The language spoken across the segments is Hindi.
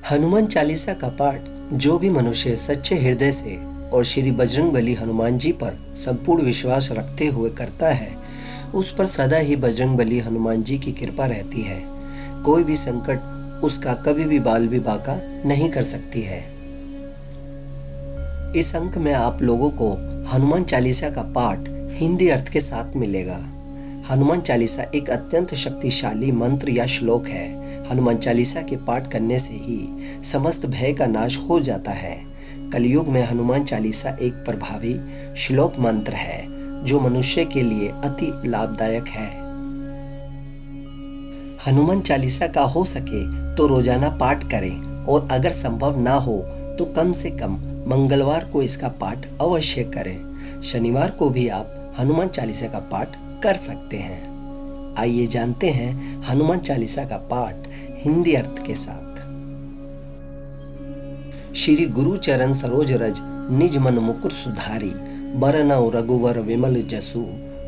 हनुमान चालीसा का पाठ जो भी मनुष्य सच्चे हृदय से और श्री बजरंगबली हनुमान जी पर संपूर्ण विश्वास रखते हुए करता है, उस पर सदा ही बजरंगबली हनुमान जी की कृपा रहती है। कोई भी संकट उसका कभी भी बाल भी बांका नहीं कर सकती है। इस अंक में आप लोगों को हनुमान चालीसा का पाठ हिंदी अर्थ के साथ मिलेगा। हनुमान चालीसा एक अत्यंत शक्तिशाली मंत्र या श्लोक है। हनुमान चालीसा के पाठ करने से ही समस्त भय का नाश हो जाता है। कलयुग में हनुमान चालीसा एक प्रभावी श्लोक मंत्र है जो मनुष्य के लिए अति लाभदायक है। हनुमान चालीसा का हो सके तो रोजाना पाठ करें और अगर संभव ना हो तो कम से कम मंगलवार को इसका पाठ अवश्य करें। शनिवार को भी आप हनुमान चालीसा का पाठ कर सकते हैं। आइए जानते हैं हनुमान चालीसा का पाठ हिंदी अर्थ के साथ। श्री गुरु चरण सरोज रज निज मन मुकुर सुधारी, बरनउँ रघुवर विमल जसु,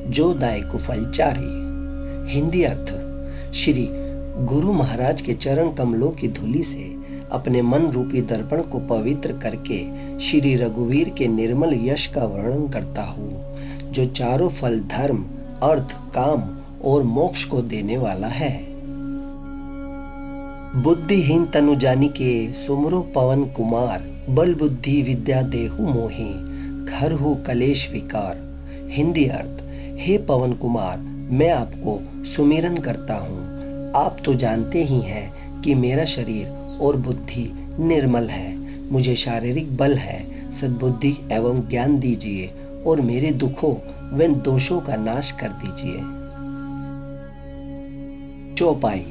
जो दायकु फलचारी। हिंदी अर्थ, श्री गुरु महाराज के चरण कमलों की धूलि से अपने मन रूपी दर्पण को पवित्र करके श्री रघुवीर के निर्मल यश का वर्णन करता हूँ, जो चारों फल धर्म, अर्थ, काम और मोक्ष को देने वाला है। बुद्धिहीन तनु जानिके सुमरो पवन कुमार, बल बुद्धि विद्या देहु मोहि, हरहु कलेश विकार। हिंदी अर्थ, हे पवन कुमार, मैं आपको सुमिरन करता हूँ। आप तो जानते ही हैं कि मेरा शरीर और बुद्धि निर्मल है। मुझे शारीरिक बल है। सद्बुद्धि एवं ज्ञान दीजिए और मेरे दुखों व दोषों का नाश कर दीजिए। चौपाई।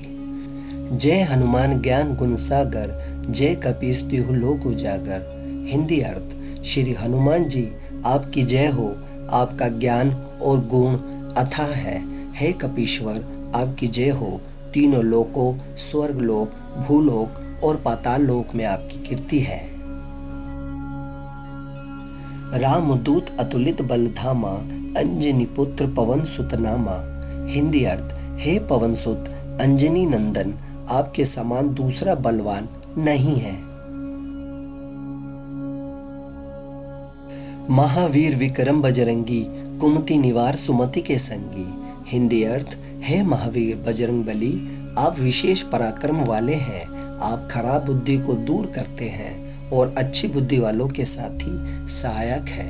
जय हनुमान ज्ञान गुण सागर, जय कपीस तिहु लोक उजागर। हिंदी अर्थ, श्री हनुमान जी आपकी जय हो। आपका ज्ञान और गुण अथाह है। हे कपीश्वर, आपकी जय हो। तीनों लोकों, स्वर्ग लोक, भूलोक और पाताल लोक में आपकी कीर्ति है। रामदूत अतुलित बलधामा, अंजनी पुत्र पवन सुत नामा। हिंदी अर्थ, हे पवन सुत अंजनी नंदन, आपके समान दूसरा बलवान नहीं है। महावीर विक्रम बजरंगी, कुमति निवार सुमति के संगी। हिंदी अर्थ, हे महावीर बजरंगबली, आप विशेष पराक्रम वाले हैं। आप खराब बुद्धि को दूर करते हैं और अच्छी बुद्धि वालों के साथ ही सहायक है।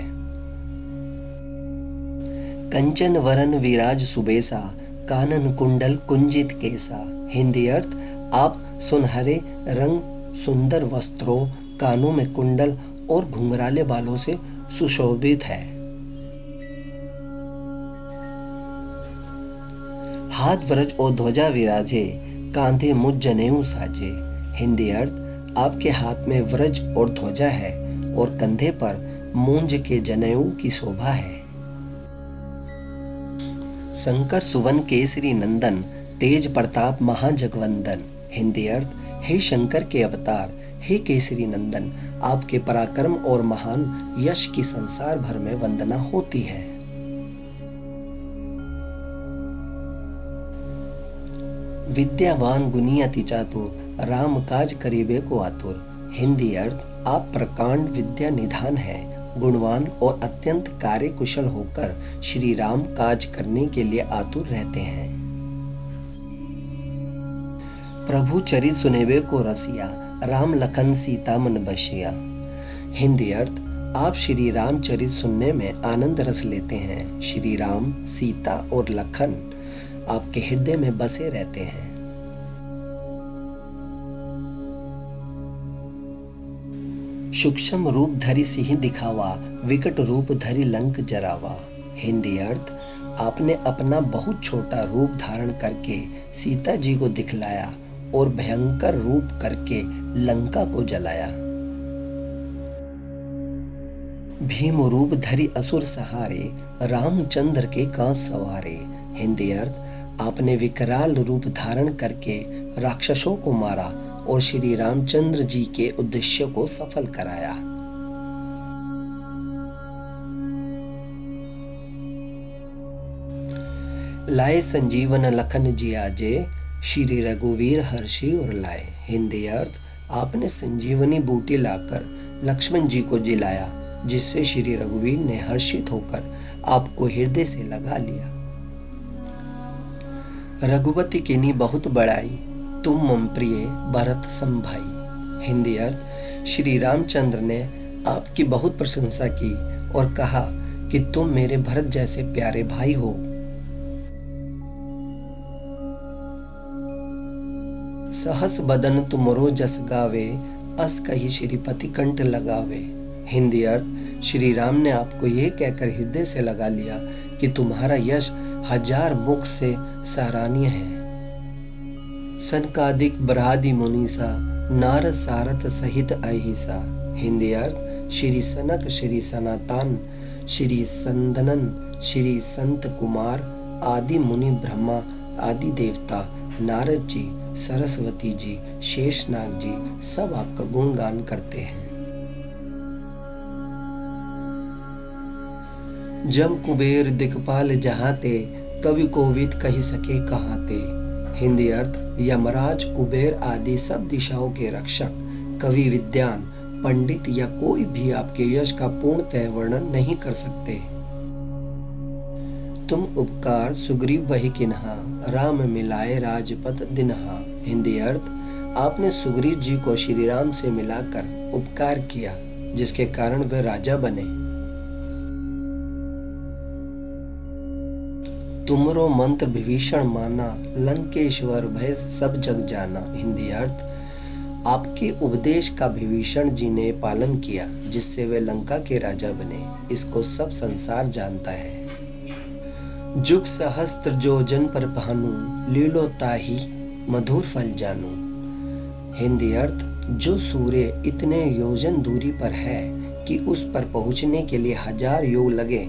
कंचन वरन विराज सुबेसा, कानन कुंडल कुंजित केसा। हिंदी अर्थ, आप सुनहरे रंग, सुंदर वस्त्रों, कानों में कुंडल और घुंघराले बालों से सुशोभित है। हाथ वज्र और ध्वजा विराजे, कांधे मुझ जनेऊ साजे। हिंदी अर्थ, आपके हाथ में व्रज और ध्वजा है और कंधे पर मूंज के जनेऊ की शोभा है। शंकर सुवन केसरी नंदन, तेज प्रताप महाजगवंदन। हिंदी अर्थ, हे शंकर के अवतार, हे केसरी नंदन, आपके पराक्रम और महान यश की संसार भर में वंदना होती है। विद्यावान गुणी अति चातुर, राम काज करीबे को आतुर। हिंदी अर्थ, आप प्रकांड विद्या निधान है, गुणवान और अत्यंत कार्य कुशल होकर श्री राम काज करने के लिए आतुर रहते हैं। प्रभु चरित सुनेबे को रसिया, राम लखन सीता मन बसिया। हिंदी अर्थ, आप श्री राम चरित सुनने में आनंद रस लेते हैं। श्री राम, सीता और लखन आपके हृदय में बसे रहते हैं। सूक्ष्म रूप धरि सिंह दिखावा, विकट रूप धरि लंक जरावा। हिंदी अर्थ, आपने अपना बहुत छोटा रूप धारण करके सीता जी को दिखलाया और भयंकर रूप करके लंका को जलाया। भीम रूप धरि असुर सहारे, रामचंद्र के कांस सवारे। हिंदी अर्थ, आपने विकराल रूप धारण करके राक्षसों को मारा और श्री रामचंद्र जी के उद्देश्य को सफल कराया। लाए संजीवन लखन जियाजे, श्री रघुवीर हर्षि उर लाए। हिंदी अर्थ, आपने संजीवनी बूटी लाकर लक्ष्मण जी को जिलाया, जिससे श्री रघुवीर ने हर्षित होकर आपको हृदय से लगा लिया। रघुपति किन्हीं बहुत बड़ाई, तुम मम प्रिय भरत सम भाई। हिंदी अर्थ, श्री रामचंद्र ने आपकी बहुत प्रशंसा की और कहा कि तुम मेरे भरत जैसे प्यारे भाई हो। सहस बदन तुमरो जस गावे, अस कही श्रीपति कंठ लगावे। हिंदी अर्थ, श्री राम ने आपको यह कहकर हृदय से लगा लिया कि तुम्हारा यश हजार मुख से सराहनीय है। सनकादिक बरादि मुनीसा, नारद सारथ सहित अहिसा। हिंदी अर्थ, श्री सनक, श्री सनातन, श्री संदनन, श्री संत कुमार आदि मुनि, ब्रह्मा आदि देवता, नारद जी, सरस्वती जी, शेषनाग जी सब आपका गुणगान करते हैं। जम कुबेर दिक्पाल जहाते, कवि कोविद कही सके कहाते। हिंदी अर्थ, यमराज, कुबेर आदि सब दिशाओं के रक्षक, कवि, विद्वान, पंडित या कोई भी आपके यश का पूर्णतः वर्णन नहीं कर सकते। तुम उपकार सुग्रीव वही किन्हा, राम मिलाए राजपद दिन्हा। हिंदी अर्थ, आपने सुग्रीव जी को श्री राम से मिलाकर उपकार किया, जिसके कारण वे राजा बने। तुमरो मंत्र विभीषण माना, लंकेश्वर भय सब जग जाना। हिंदी अर्थ, आपके उपदेश का विभीषण जी ने पालन किया, जिससे वे लंका के राजा बने। इसको सब संसार जानता है। जुग सहस्त्र जो जन पर भानु, लीलो ताही मधुर फल जानू। हिंदी अर्थ, जो सूर्य इतने योजन दूरी पर है कि उस पर पहुंचने के लिए 1000 योग लगे,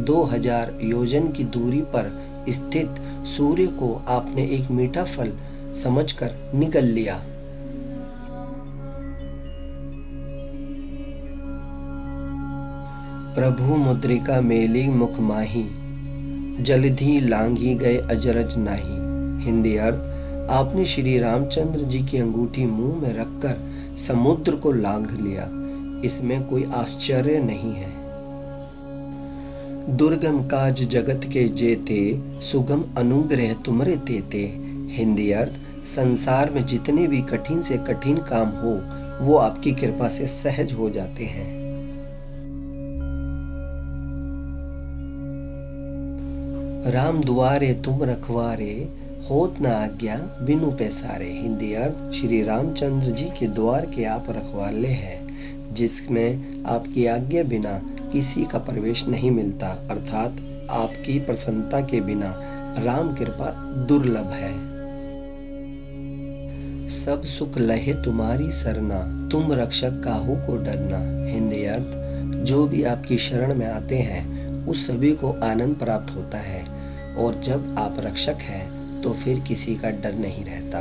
2000 योजन की दूरी पर स्थित सूर्य को आपने एक मीठा फल समझकर निगल लिया। प्रभु मुद्रिका मेली मुख माही, जलधि लांघी गए अजरज नाही। हिंदी अर्थ, आपने श्री रामचंद्र जी की अंगूठी मुंह में रखकर समुद्र को लांघ लिया। इसमें कोई आश्चर्य नहीं है। दुर्गम काज जगत के जेते, सुगम अनुग्रह तुमरे तेते। हिंदी अर्थ, संसार में जितने भी कठिन से कठिन काम हो, वो आपकी कृपा से सहज हो जाते हैं। राम दुआरे तुम रखवारे, होत न आज्ञा बिनु पैसारे। हिंदी अर्थ, श्री रामचंद्र जी के द्वार के आप रखवाले हैं, जिसमें आपकी आज्ञा बिना किसी का प्रवेश नहीं मिलता, अर्थात आपकी प्रसन्नता के बिना राम कृपा दुर्लभ है। सब सुख लहे तुम्हारी सरना, तुम रक्षक काहू को डरना। हिंदी अर्थ, जो भी आपकी शरण में आते हैं उस सभी को आनंद प्राप्त होता है, और जब आप रक्षक हैं तो फिर किसी का डर नहीं रहता।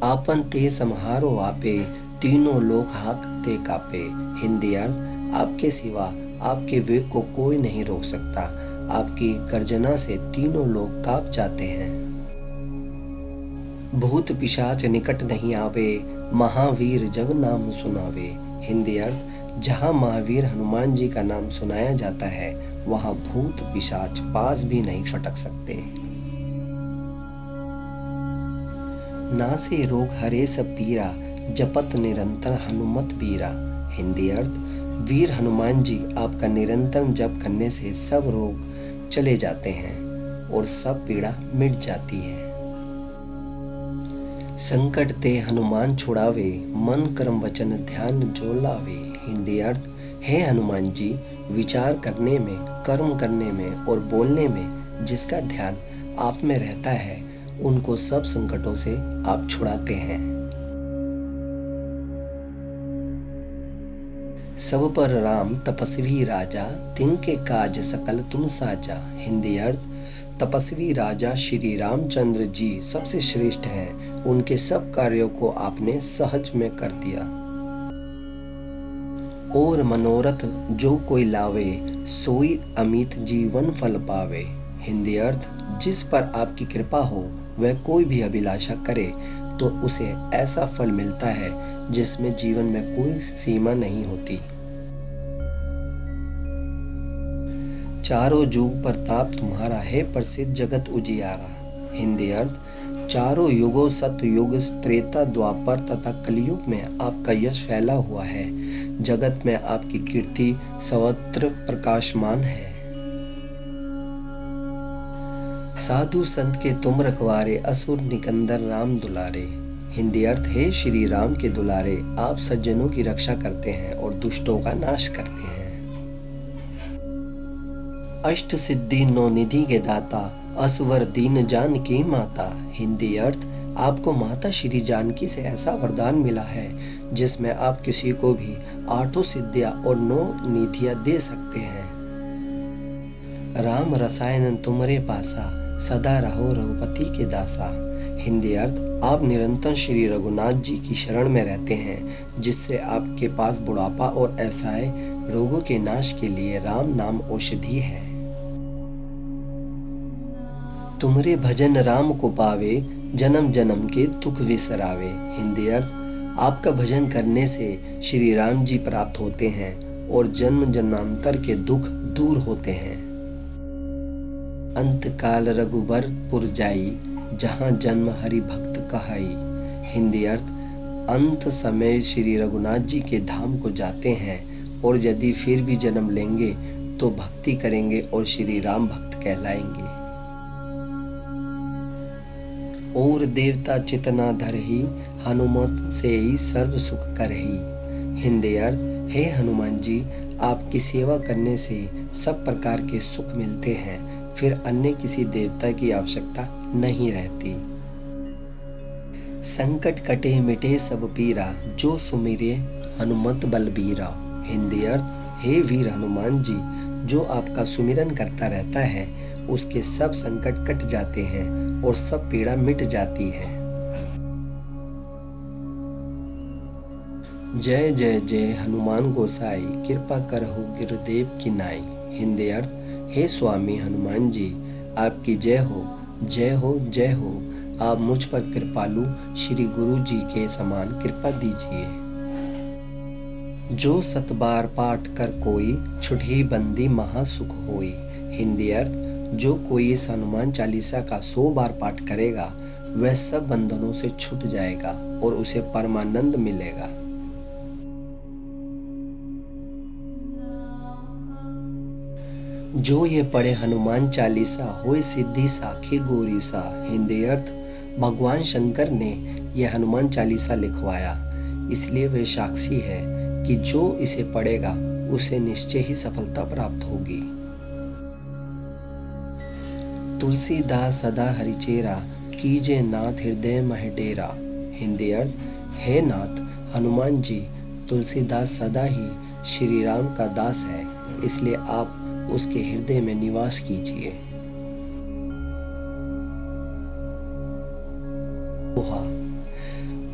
आपन ते सम्हारो आपे, तीनों लोग हाकते कापे। हिंदी अर्थ, आपके सिवा आपके वेग को कोई नहीं रोक सकता। आपकी गर्जना से तीनों लोग कांप जाते हैं। भूत पिशाच निकट नहीं आवे, महावीर जब नाम सुनावे। हिंदी अर्थ, जहाँ महावीर हनुमान जी का नाम सुनाया जाता है, वहाँ भूत पिशाच पास भी नहीं फटक सकते। नासे रोग हरे सब पीरा, जपत निरंतर हनुमत बीरा। हिंदी अर्थ, वीर हनुमान जी आपका निरंतर जप करने से सब रोग चले जाते हैं और सब पीड़ा मिट जाती है। संकट ते हनुमान छुड़ावे, मन कर्म वचन ध्यान जो लावे। हिंदी अर्थ, हे हनुमान जी, विचार करने में, कर्म करने में और बोलने में जिसका ध्यान आप में रहता है, उनको सब संकटों से आप छुड़ाते हैं। सब पर राम तपस्वी राजा, तिनके काज सकल तुम साजा। हिंदी अर्थ, तपस्वी राजा श्री रामचंद्र जी सबसे श्रेष्ठ हैं। उनके सब कार्यों को आपने सहज में कर दिया। और मनोरथ जो कोई लावे, सोई अमित जीवन फल पावे। हिंदी अर्थ, जिस पर आपकी कृपा हो वह कोई भी अभिलाषा करे तो उसे ऐसा फल मिलता है जिसमें जीवन में कोई सीमा नहीं होती। चारों जुग प्रताप तुम्हारा है प्रसिद्ध जगत उजियारा। हिंदी अर्थ, चारों युगों सतयुग त्रेता द्वापर तथा कलयुग में आपका यश फैला हुआ है। जगत में आपकी कीर्ति सर्वत्र प्रकाशमान है। साधु संत के तुम रखवारे असुर निकंदर राम दुलारे। हिंदी अर्थ, हे श्री राम के दुलारे, आप सज्जनों की रक्षा करते हैं और दुष्टों का नाश करते हैं। अष्ट सिद्धि नौ निधि के दाता, असवर दीन जानकी माता। हिंदी अर्थ, आपको माता श्री जानकी से ऐसा वरदान मिला है जिसमें आप किसी को भी आठों सिद्धियां और 9 निधियां दे सकते हैं। राम रसायन तुमरे पासा, सदा रहो रघुपति के दासा। हिंदी अर्थ, आप निरंतर श्री रघुनाथ जी की शरण में रहते हैं जिससे आपके पास बुढ़ापा और असहाय रोगों के नाश के लिए राम नाम औषधि है। तुमरे भजन राम को पावे, जन्म जन्म के दुख विसरावे। हिंदी अर्थ, आपका भजन करने से श्री राम जी प्राप्त होते हैं और जन्म जन्मांतर के दुख दूर होते हैं। अंत काल रघुबर पुर जाई, जहाँ जन्म हरि भक्त कहाई। हिंदी अर्थ, अंत समय श्री रघुनाथ जी के धाम को जाते हैं और यदि फिर भी जन्म लेंगे तो भक्ति करेंगे और श्री राम भक्त कहलाएंगे। और देवता चितना धरही, हनुमत से ही सर्व सुख करही। हिंदी अर्थ, हे हनुमान जी, आपकी सेवा करने से सब प्रकार के सुख मिलते हैं, फिर अन्य किसी देवता की आवश्यकता नहीं रहती। संकट कटे मिटे सब पीरा, जो सुमिरे हनुमत बलबीरा। हिंदी अर्थ, हे वीर हनुमान जी, जो आपका सुमिरन करता रहता है उसके सब संकट कट जाते हैं और सब पीड़ा मिट जाती है। जय जय जय हनुमान गोसाई, कृपा करहु गुरुदेव की नाई। हिंदी अर्थ, हे स्वामी हनुमान जी, आपकी जय हो जय हो जय हो। आप मुझ पर कृपालु श्री गुरु जी के समान कृपा दीजिए। जो 7 बार पाठ कर कोई, छुटही बंदी महासुख होई। हिंदी अर्थ, जो कोई इस हनुमान चालीसा का 100 बार पाठ करेगा वह सब बंधनों से छूट जाएगा और उसे परमानंद मिलेगा। जो ये पढ़े हनुमान चालीसा होए सिद्धि साखी गोरी सा। हिंदी अर्थ, भगवान शंकर ने यह हनुमान चालीसा लिखवाया, इसलिए वे साक्षी है कि जो इसे पढ़ेगा उसे निश्चय ही सफलता प्राप्त होगी। तुलसीदास सदा हरिचेरा, कीजे नाथ हृदय मह डेरा। हिंदी अर्थ, हे नाथ हनुमान जी, तुलसीदास सदा ही श्री राम का दास है, इसलिए आप उसके हृदय में निवास कीजिए।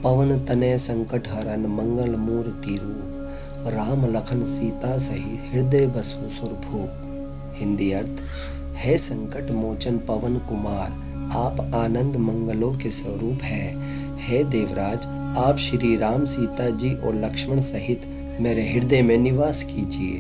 पवन तनय संकट हरन, मंगल मूर्ति रूप, राम लखन सीता सही, हृदय बसु सुरभूप। हिंदी अर्थ, हे संकट मोचन पवन कुमार, आप आनंद मंगलों के स्वरूप हैं। हे देवराज, आप श्री राम सीता जी और लक्ष्मण सहित मेरे हृदय में निवास कीजिए।